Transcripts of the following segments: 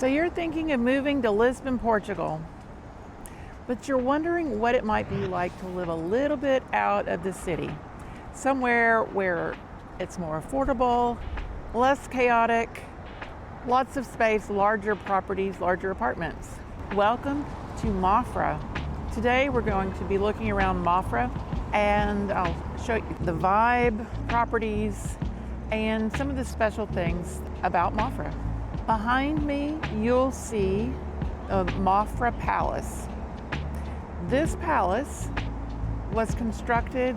So you're thinking of moving to Lisbon, Portugal, but you're wondering what it might be like to live a little bit out of the city, somewhere where it's more affordable, less chaotic, lots of space, larger properties, larger apartments. Welcome to Mafra. Today we're going to be looking around Mafra, and I'll show you the vibe, properties, and some of the special things about Mafra. Behind me, you'll see the Mafra Palace. This palace was constructed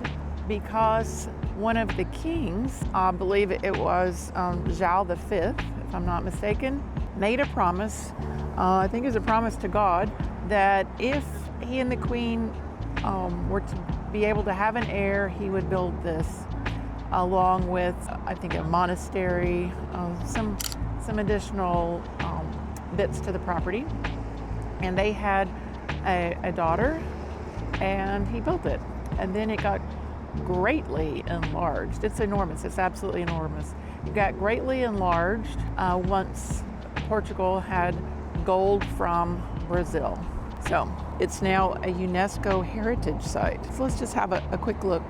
because one of the kings, I believe it was Zhao V, if I'm not mistaken, made a promise, I think it was a promise to God, that if he and the queen were to be able to have an heir, he would build this, along with, I think, a monastery, some additional bits to the property. And they had a daughter, and he built it. And then it got greatly enlarged. It's enormous. It's absolutely enormous. It got greatly enlarged once Portugal had gold from Brazil. So it's now a UNESCO heritage site. So let's just have a quick look.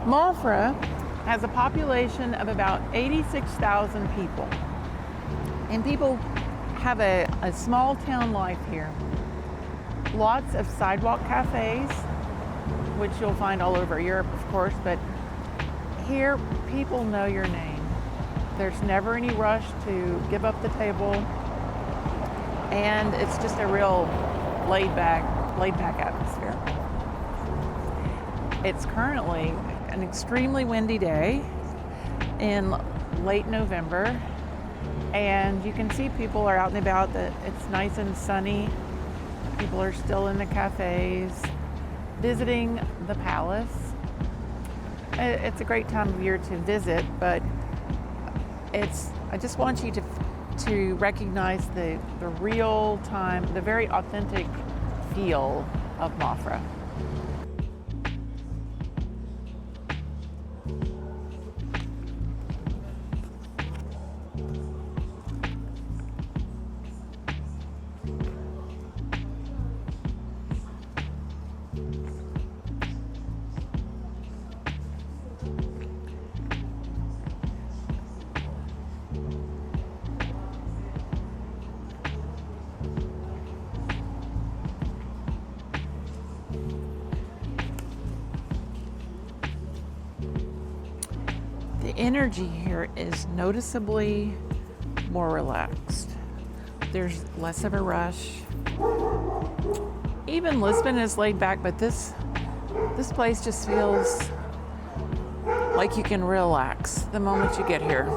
Mafra has a population of about 86,000 people. And people have a small town life here. Lots of sidewalk cafes, which you'll find all over Europe, of course, but here people know your name. There's never any rush to give up the table, and it's just a real laid back atmosphere. It's currently an extremely windy day in late November, and you can see people are out and about. That it's nice and sunny. People are still in the cafes, visiting the palace. It's a great time of year to visit, but I just want you to recognize the real time, the very authentic feel of Mafra. The energy here is noticeably more relaxed. There's less of a rush. Even Lisbon is laid back, but this place just feels like you can relax the moment you get here.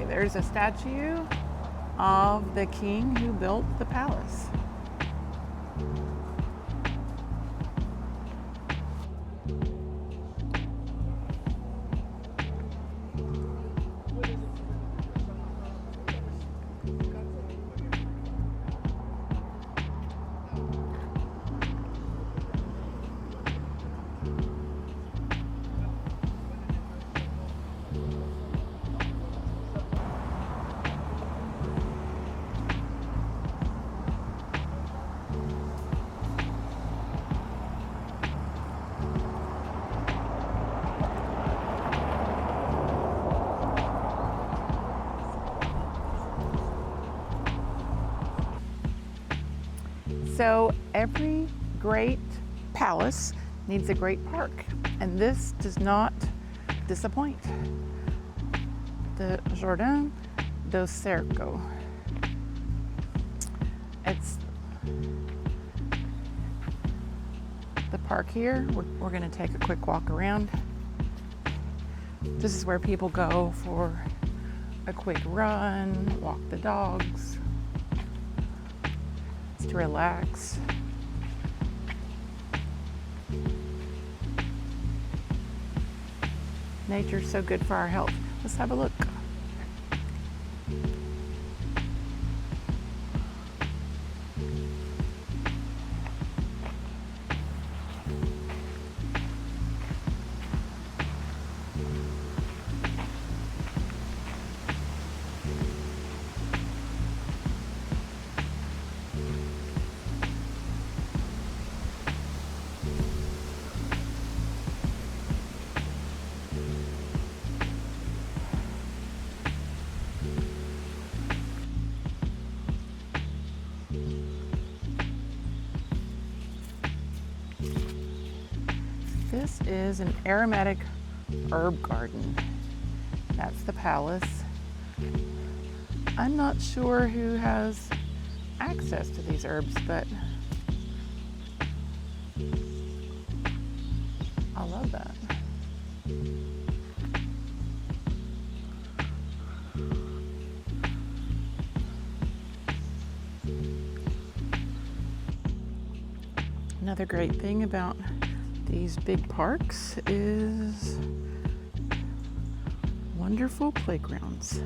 There's a statue of the king who built the palace. So every great palace needs a great park, and this does not disappoint. The Jardin do Cerco. It's the park here. We're going to take a quick walk around. This is where people go for a quick run, walk the dogs. It's to relax. Nature's so good for our health. Let's have a look. This is an aromatic herb garden. That's the palace. I'm not sure who has access to these herbs, but I love that. Another great thing about these big parks is wonderful playgrounds.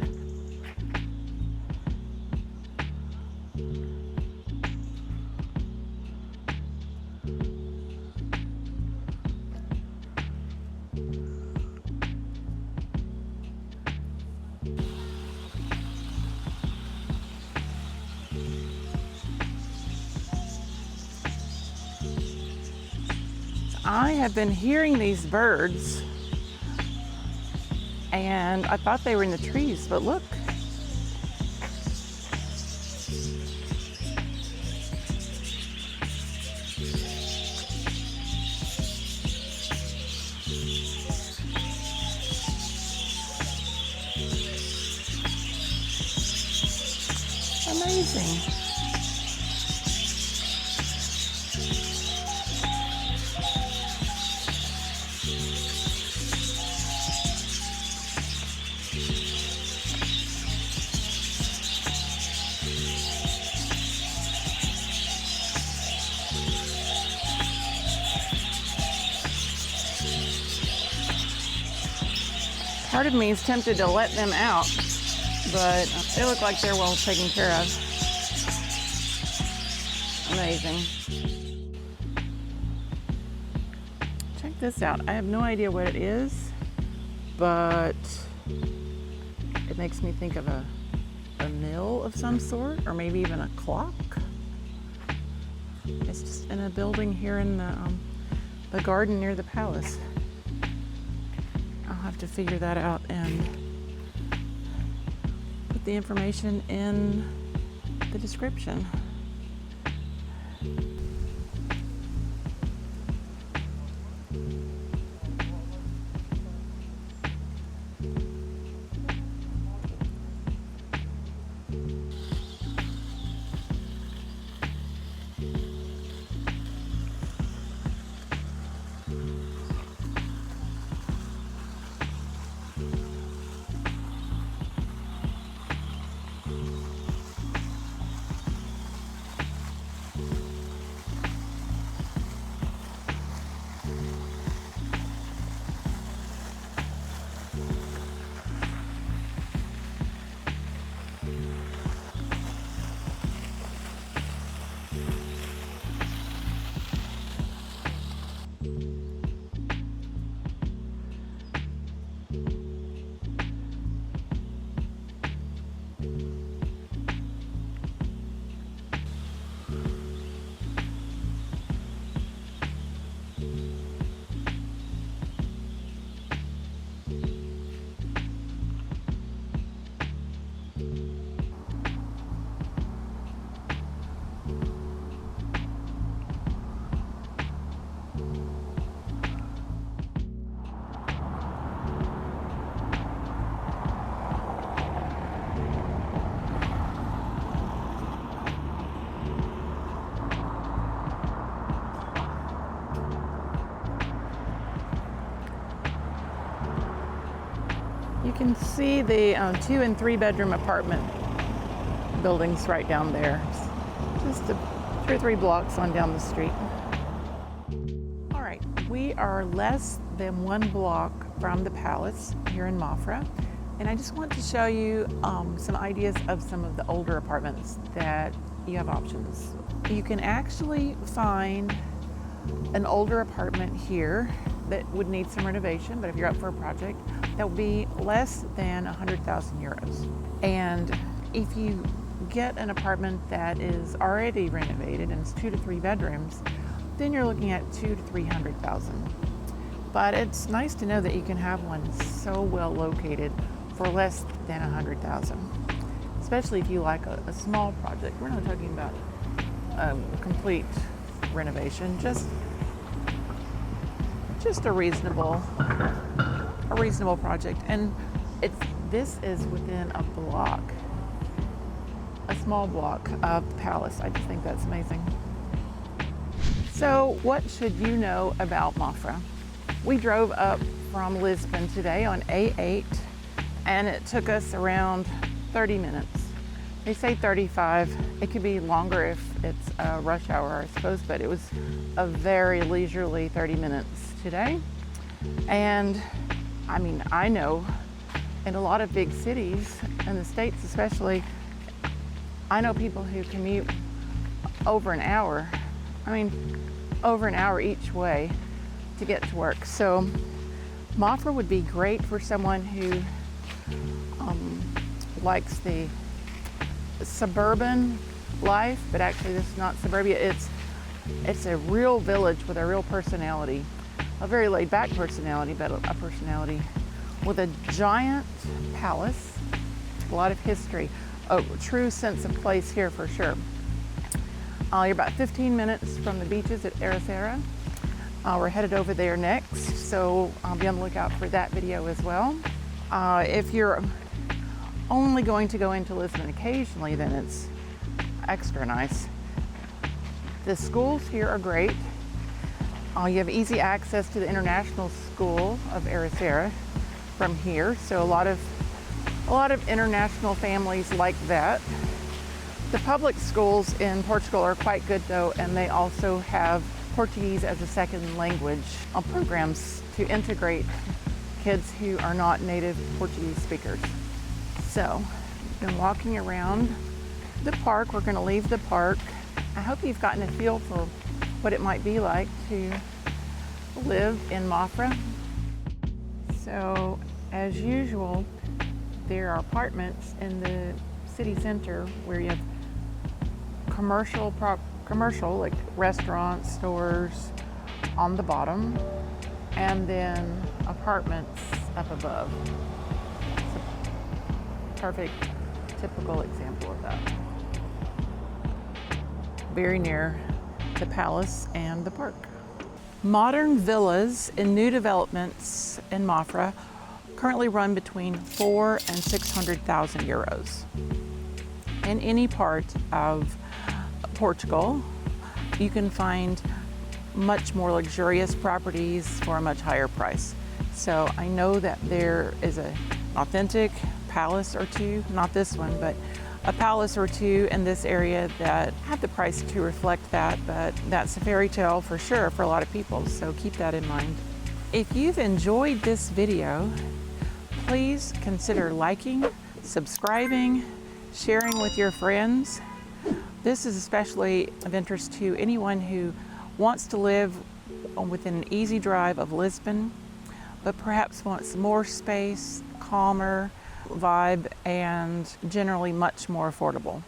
I have been hearing these birds, and I thought they were in the trees, but look. Amazing. Part of me is tempted to let them out, but they look like they're well taken care of. Amazing. Check this out. I have no idea what it is, but it makes me think of a mill of some sort, or maybe even a clock. It's just in a building here in the garden near the palace. I'll have to figure that out and put the information in the description. can see the 2 and 3 bedroom apartment buildings right down there. Just 2 or 3 blocks on down the street. All right, we are less than 1 block from the Palace here in Mafra. And I just want to show you some ideas of some of the older apartments that you have options. You can actually find an older apartment here that would need some renovation, but if you're up for a project, that would be less than 100,000 euros. And if you get an apartment that is already renovated and it's 2 to 3 bedrooms, then you're looking at 200,000 to 300,000. But it's nice to know that you can have one so well located for less than 100,000, especially if you like a small project. We're not talking about a complete renovation, just a reasonable project. And this is within a block, a small block of the Palace. I just think that's amazing. So what should you know about Mafra? We drove up from Lisbon today on A8, and it took us around 30 minutes. They say 35. It could be longer if it's rush hour, I suppose, but it was a very leisurely 30 minutes today. And I mean, I know in a lot of big cities, in the States especially, I know people who commute over an hour. I mean, over an hour each way to get to work. So Mafra would be great for someone who likes the suburban life, but actually this is not suburbia. It's a real village with a real personality, a very laid-back personality, but a personality with a giant palace, a lot of history, a true sense of place here for sure. You're about 15 minutes from the beaches at Ericeira. We're headed over there next, so I'll be on the lookout for that video as well. If you're only going to go into Lisbon occasionally, then it's extra nice. The schools here are great. You have easy access to the International School of Ericeira from here, so a lot of international families like that. The public schools in Portugal are quite good though, and they also have Portuguese as a second language programs to integrate kids who are not native Portuguese speakers. So, we've been walking around the park. We're going to leave the park. I hope you've gotten a feel for what it might be like to live in Mafra. So, as usual, there are apartments in the city center where you have commercial like restaurants, stores on the bottom, and then apartments up above. Perfect, typical example of that. Very near the Palace and the park. Modern villas in new developments in Mafra currently run between 400,000 and 600,000 euros. In any part of Portugal, you can find much more luxurious properties for a much higher price. So I know that there is an authentic palace or two, not this one, but a palace or two in this area that have the price to reflect that, but that's a fairy tale for sure for a lot of people, so keep that in mind. If you've enjoyed this video, please consider liking, subscribing, sharing with your friends. This is especially of interest to anyone who wants to live within an easy drive of Lisbon, but perhaps wants more space, calmer vibe, and generally much more affordable.